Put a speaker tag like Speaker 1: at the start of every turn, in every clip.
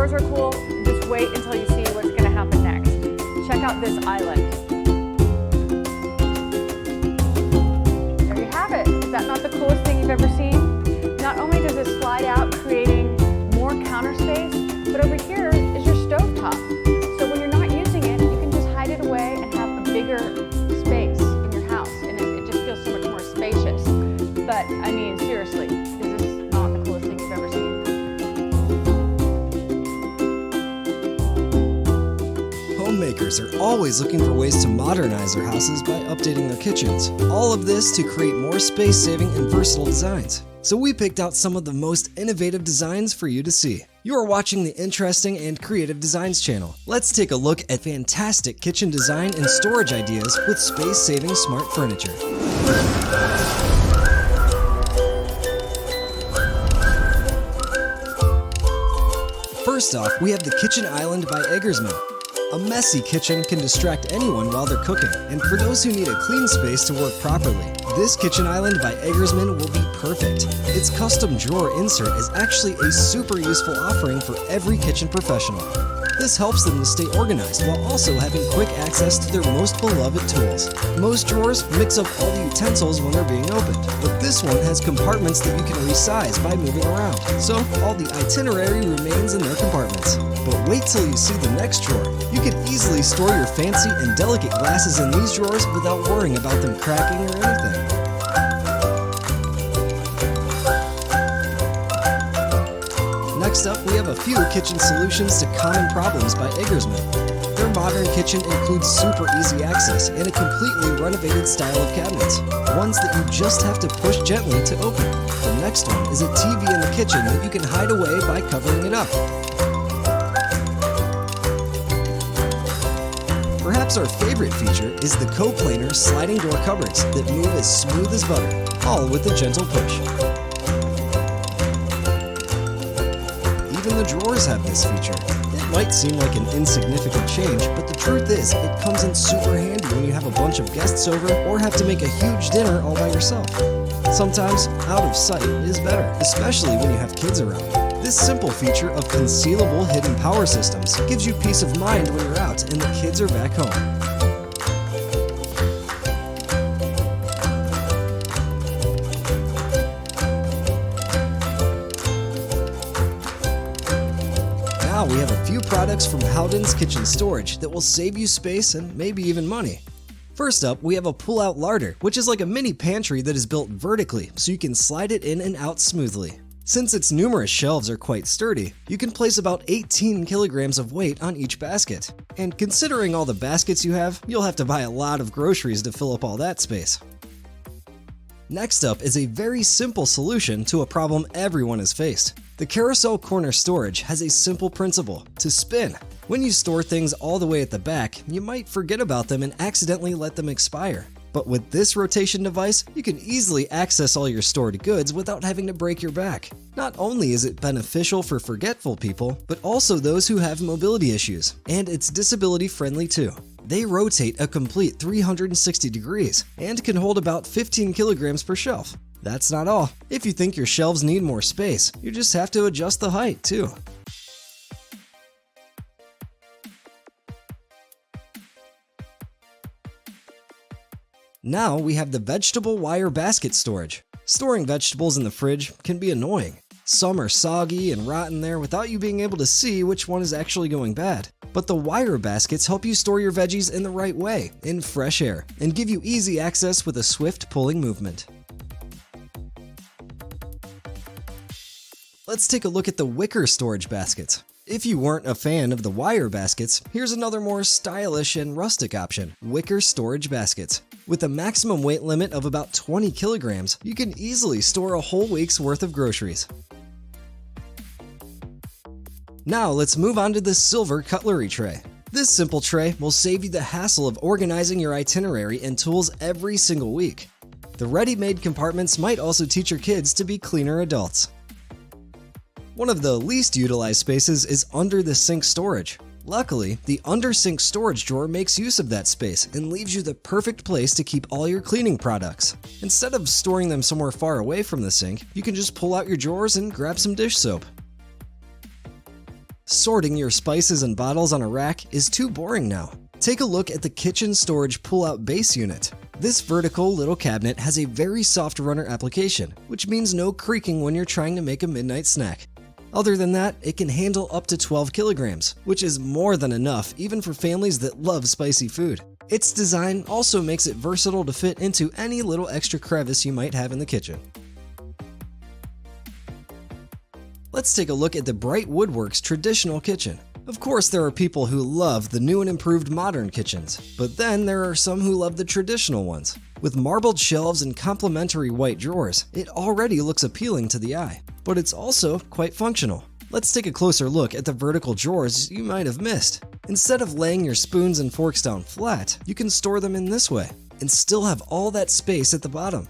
Speaker 1: drawers are cool. Just wait until you see what's going to happen next. Check out this island. There you have it. Is that not the coolest thing you've ever seen? Not only does it slide out, creating more counter space, but over here is your stovetop. So when you're not using it, you can just hide it away and have a bigger space in your house, and it just feels so much more spacious. But I mean, seriously, is this not the coolest thing you've ever seen?
Speaker 2: Homemakers are always looking for ways to modernize their houses by updating their kitchens. All of this to create more space-saving and versatile designs. So we picked out some of the most innovative designs for you to see. You are watching the Interesting and Creative Designs channel. Let's take a look at fantastic kitchen design and storage ideas with space-saving smart furniture. First off, we have the Kitchen Island by Eggersman. A messy kitchen can distract anyone while they're cooking, and for those who need a clean space to work properly, this Kitchen Island by Eggersman will be perfect. Its custom drawer insert is actually a super useful offering for every kitchen professional. This helps them to stay organized while also having quick access to their most beloved tools. Most drawers mix up all the utensils when they're being opened, but this one has compartments that you can resize by moving around, so all the itinerary remains in their compartments. But wait till you see the next drawer. You can easily store your fancy and delicate glasses in these drawers without worrying about them cracking or anything. Next up, we have a few kitchen solutions to common problems by Eggersman. Their modern kitchen includes super easy access and a completely renovated style of cabinets, ones that you just have to push gently to open. The next one is a TV in the kitchen that you can hide away by covering it up. Perhaps our favorite feature is the coplanar sliding door cupboards that move as smooth as butter, all with a gentle push. Even the drawers have this feature. It might seem like an insignificant change, but the truth is, it comes in super handy when you have a bunch of guests over or have to make a huge dinner all by yourself. Sometimes, out of sight is better, especially when you have kids around. This simple feature of concealable hidden power systems gives you peace of mind when you're out and the kids are back home. Now we have a few products from Howden's Kitchen Storage that will save you space and maybe even money. First up, we have a pull-out larder, which is like a mini pantry that is built vertically so you can slide it in and out smoothly. Since its numerous shelves are quite sturdy, you can place about 18 kilograms of weight on each basket. And considering all the baskets you have, you'll have to buy a lot of groceries to fill up all that space. Next up is a very simple solution to a problem everyone has faced. The carousel corner storage has a simple principle: to spin. When you store things all the way at the back, you might forget about them and accidentally let them expire. But with this rotation device, you can easily access all your stored goods without having to break your back. Not only is it beneficial for forgetful people, but also those who have mobility issues, and it's disability friendly too. They rotate a complete 360 degrees and can hold about 15 kilograms per shelf. That's not all. If you think your shelves need more space, you just have to adjust the height too. Now we have the vegetable wire basket storage. Storing vegetables in the fridge can be annoying. Some are soggy and rotten there without you being able to see which one is actually going bad. But the wire baskets help you store your veggies in the right way, in fresh air, and give you easy access with a swift pulling movement. Let's take a look at the wicker storage baskets. If you weren't a fan of the wire baskets, here's another more stylish and rustic option: wicker storage baskets. With a maximum weight limit of about 20 kilograms, you can easily store a whole week's worth of groceries. Now let's move on to the silver cutlery tray. This simple tray will save you the hassle of organizing your itinerary and tools every single week. The ready-made compartments might also teach your kids to be cleaner adults. One of the least utilized spaces is under the sink storage. Luckily, the under sink storage drawer makes use of that space and leaves you the perfect place to keep all your cleaning products. Instead of storing them somewhere far away from the sink, you can just pull out your drawers and grab some dish soap. Sorting your spices and bottles on a rack is too boring now. Take a look at the kitchen storage pull-out base unit. This vertical little cabinet has a very soft runner application, which means no creaking when you're trying to make a midnight snack. Other than that, it can handle up to 12 kilograms, which is more than enough even for families that love spicy food. Its design also makes it versatile to fit into any little extra crevice you might have in the kitchen. Let's take a look at the Bright Woodworks traditional kitchen. Of course, there are people who love the new and improved modern kitchens, but then there are some who love the traditional ones. With marbled shelves and complementary white drawers, it already looks appealing to the eye, but it's also quite functional. Let's take a closer look at the vertical drawers you might have missed. Instead of laying your spoons and forks down flat, you can store them in this way and still have all that space at the bottom.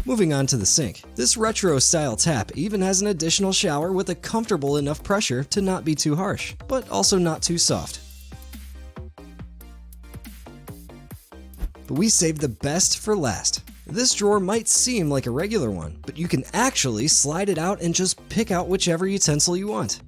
Speaker 2: Moving on to the sink. This retro-style tap even has an additional shower with a comfortable enough pressure to not be too harsh, but also not too soft. But we saved the best for last. This drawer might seem like a regular one, but you can actually slide it out and just pick out whichever utensil you want.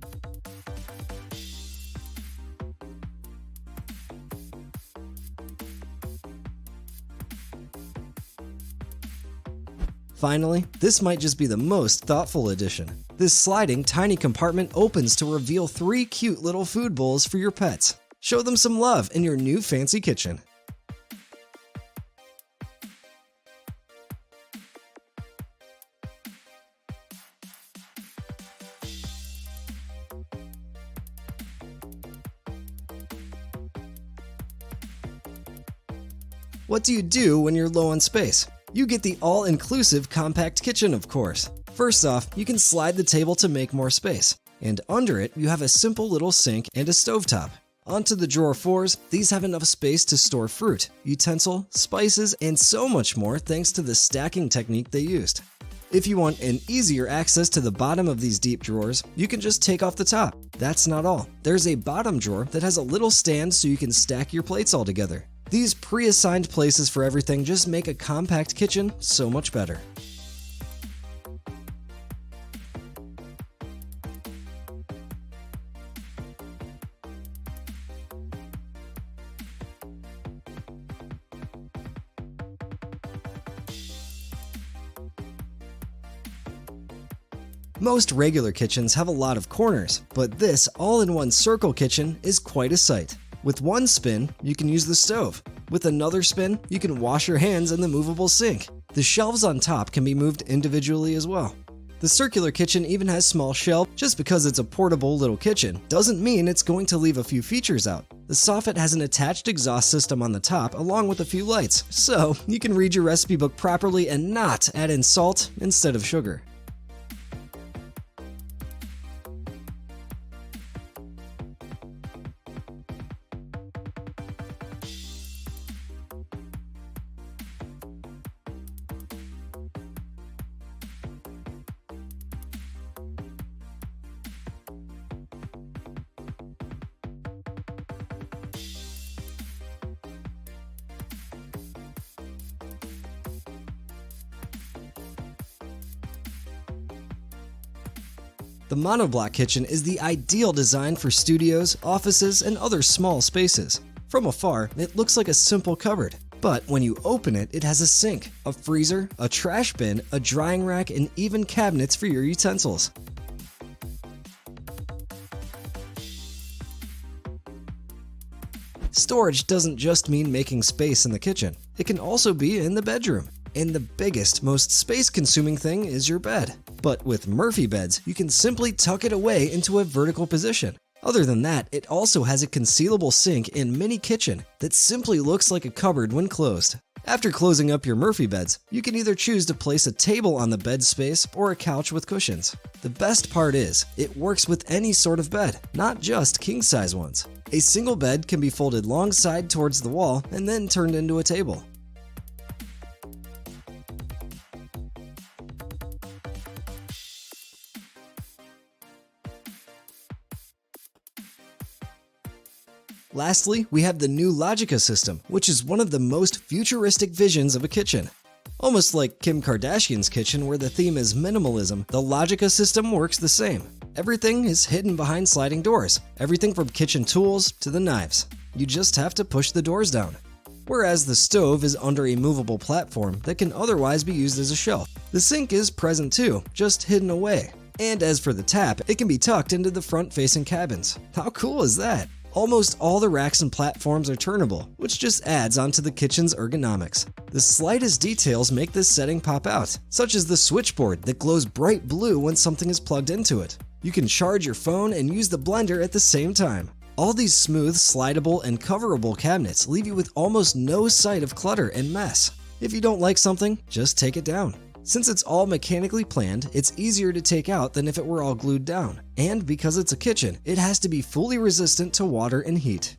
Speaker 2: Finally, this might just be the most thoughtful addition. This sliding tiny compartment opens to reveal 3 cute little food bowls for your pets. Show them some love in your new fancy kitchen. What do you do when you're low on space? You get the all-inclusive compact kitchen, of course. First off, you can slide the table to make more space, and under it you have a simple little sink and a stovetop. Onto the drawer 4s, these have enough space to store fruit, utensil, spices, and so much more thanks to the stacking technique they used. If you want an easier access to the bottom of these deep drawers, you can just take off the top. That's not all. There's a bottom drawer that has a little stand so you can stack your plates all together. These pre-assigned places for everything just make a compact kitchen so much better. Most regular kitchens have a lot of corners, but this all-in-one circle kitchen is quite a sight. With one spin, you can use the stove. With another spin, you can wash your hands in the movable sink. The shelves on top can be moved individually as well. The circular kitchen even has small shelves. Just because it's a portable little kitchen doesn't mean it's going to leave a few features out. The soffit has an attached exhaust system on the top along with a few lights, so you can read your recipe book properly and not add in salt instead of sugar. The monoblock kitchen is the ideal design for studios, offices, and other small spaces. From afar, it looks like a simple cupboard, but when you open it, it has a sink, a freezer, a trash bin, a drying rack, and even cabinets for your utensils. Storage doesn't just mean making space in the kitchen. It can also be in the bedroom. And the biggest, most space-consuming thing is your bed. But with Murphy beds, you can simply tuck it away into a vertical position. Other than that, it also has a concealable sink and mini kitchen that simply looks like a cupboard when closed. After closing up your Murphy beds, you can either choose to place a table on the bed space or a couch with cushions. The best part is, it works with any sort of bed, not just king-size ones. A single bed can be folded long side towards the wall and then turned into a table. Lastly, we have the new Logica system, which is one of the most futuristic visions of a kitchen. Almost like Kim Kardashian's kitchen where the theme is minimalism, the Logica system works the same. Everything is hidden behind sliding doors, everything from kitchen tools to the knives. You just have to push the doors down. Whereas the stove is under a movable platform that can otherwise be used as a shelf. The sink is present too, just hidden away. And as for the tap, it can be tucked into the front-facing cabins. How cool is that? Almost all the racks and platforms are turnable, which just adds onto the kitchen's ergonomics. The slightest details make this setting pop out, such as the switchboard that glows bright blue when something is plugged into it. You can charge your phone and use the blender at the same time. All these smooth, slidable, and coverable cabinets leave you with almost no sight of clutter and mess. If you don't like something, just take it down. Since it's all mechanically planned, it's easier to take out than if it were all glued down. And because it's a kitchen, it has to be fully resistant to water and heat.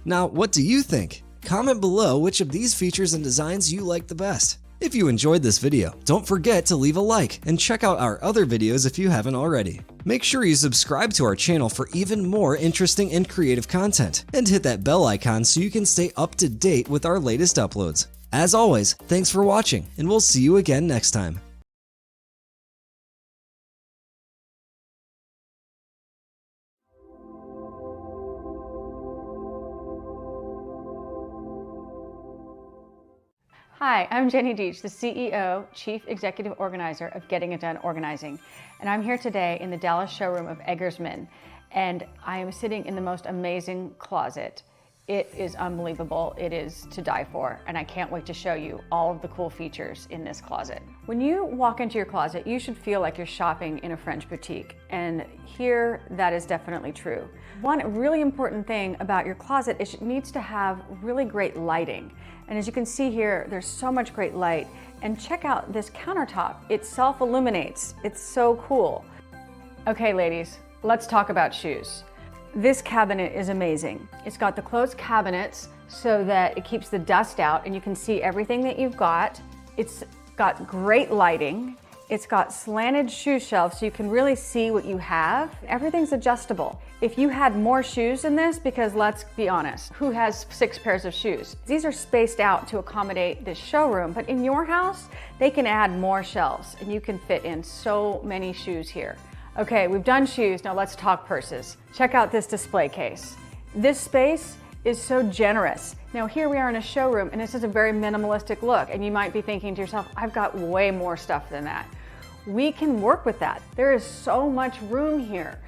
Speaker 2: Now, what do you think? Comment below which of these features and designs you like the best. If you enjoyed this video, don't forget to leave a like and check out our other videos if you haven't already. Make sure you subscribe to our channel for even more interesting and creative content, and hit that bell icon so you can stay up to date with our latest uploads. As always, thanks for watching, and we'll see you again next time.
Speaker 1: Hi, I'm Jenny Deach, the CEO, Chief Executive Organizer of Getting It Done Organizing, and I'm here today in the Dallas showroom of Eggersman, and I am sitting in the most amazing closet. It is unbelievable. It is to die for, and I can't wait to show you all of the cool features in this closet. When you walk into your closet, you should feel like you're shopping in a French boutique, and here that is definitely true. One really important thing about your closet is it needs to have really great lighting. And as you can see here, there's so much great light. And check out this countertop. It self-illuminates. It's so cool. Okay, ladies, let's talk about shoes. This cabinet is amazing. It's got the closed cabinets so that it keeps the dust out and you can see everything that you've got. It's got great lighting. It's got slanted shoe shelves so you can really see what you have. Everything's adjustable. If you had more shoes in this, because let's be honest, who has 6 pairs of shoes? These are spaced out to accommodate this showroom, but in your house, they can add more shelves and you can fit in so many shoes here. Okay, we've done shoes, now let's talk purses. Check out this display case. This space is so generous. Now here we are in a showroom and this is a very minimalistic look, and you might be thinking to yourself, I've got way more stuff than that. We can work with that. There is so much room here.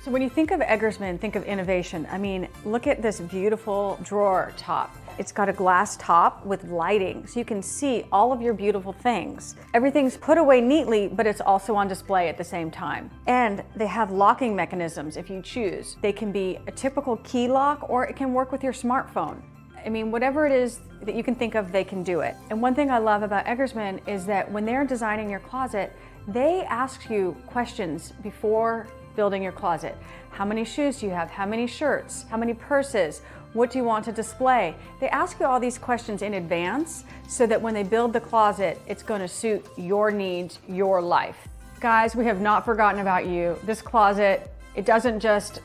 Speaker 1: So when you think of Eggersman, think of innovation. I mean, look at this beautiful drawer top. It's got a glass top with lighting, so you can see all of your beautiful things. Everything's put away neatly, but it's also on display at the same time. And they have locking mechanisms if you choose. They can be a typical key lock, or it can work with your smartphone. I mean, whatever it is that you can think of, they can do it. And one thing I love about Eggersman is that when they're designing your closet, they ask you questions before building your closet. How many shoes do you have? How many shirts? How many purses? What do you want to display? They ask you all these questions in advance so that when they build the closet, it's going to suit your needs, your life. Guys, we have not forgotten about you. This closet, it doesn't just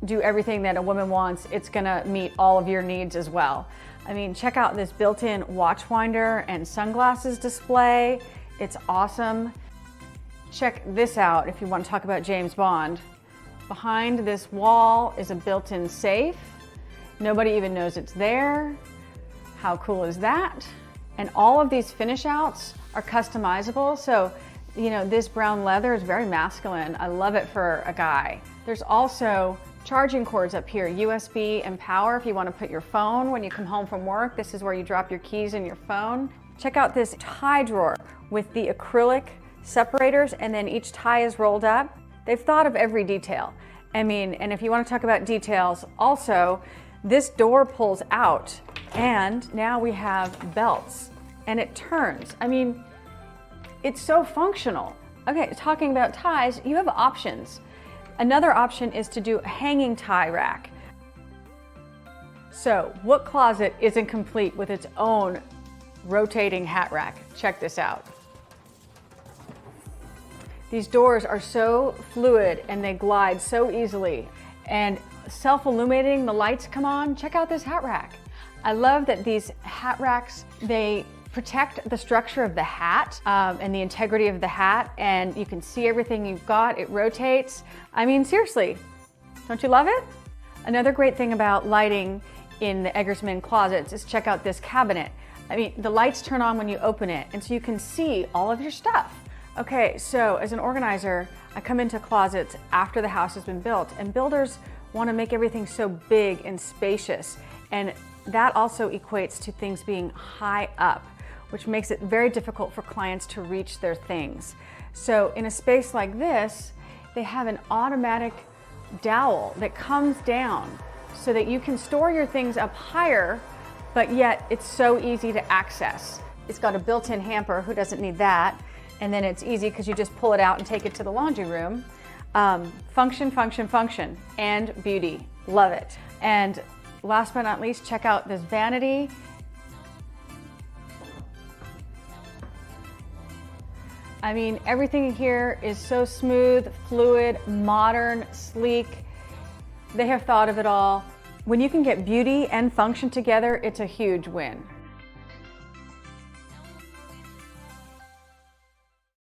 Speaker 1: do everything that a woman wants, it's going to meet all of your needs as well. I mean, check out this built-in watch winder and sunglasses display. It's awesome. Check this out if you want to talk about James Bond. Behind this wall is a built-in safe. Nobody even knows it's there. How cool is that? And all of these finish outs are customizable. So, you know, this brown leather is very masculine. I love it for a guy. There's also charging cords up here, USB and power if you want to put your phone when you come home from work. This is where you drop your keys and your phone. Check out this tie drawer with the acrylic separators, and then each tie is rolled up. They've thought of every detail. I mean, and if you want to talk about details, also, this door pulls out, and now we have belts, and it turns. I mean, it's so functional. Okay, talking about ties, you have options. Another option is to do a hanging tie rack. So, what closet isn't complete with its own rotating hat rack? Check this out. These doors are so fluid and they glide so easily. And self-illuminating, the lights come on. Check out this hat rack. I love that these hat racks, they protect the structure of the hat and the integrity of the hat, and you can see everything you've got. It rotates. I mean, seriously, don't you love it? Another great thing about lighting in the Eggersman closets is check out this cabinet. I mean, the lights turn on when you open it, and so you can see all of your stuff. Okay, so as an organizer, I come into closets after the house has been built, and builders want to make everything so big and spacious, and that also equates to things being high up, which makes it very difficult for clients to reach their things. So in a space like this, they have an automatic dowel that comes down so that you can store your things up higher, but yet it's so easy to access. It's got a built-in hamper, who doesn't need that? And then it's easy because you just pull it out and take it to the laundry room. Function, function, function, and beauty. Love it. And last but not least, check out this vanity. I mean, everything here is so smooth, fluid, modern, sleek. They have thought of it all. When you can get beauty and function together, it's a huge win.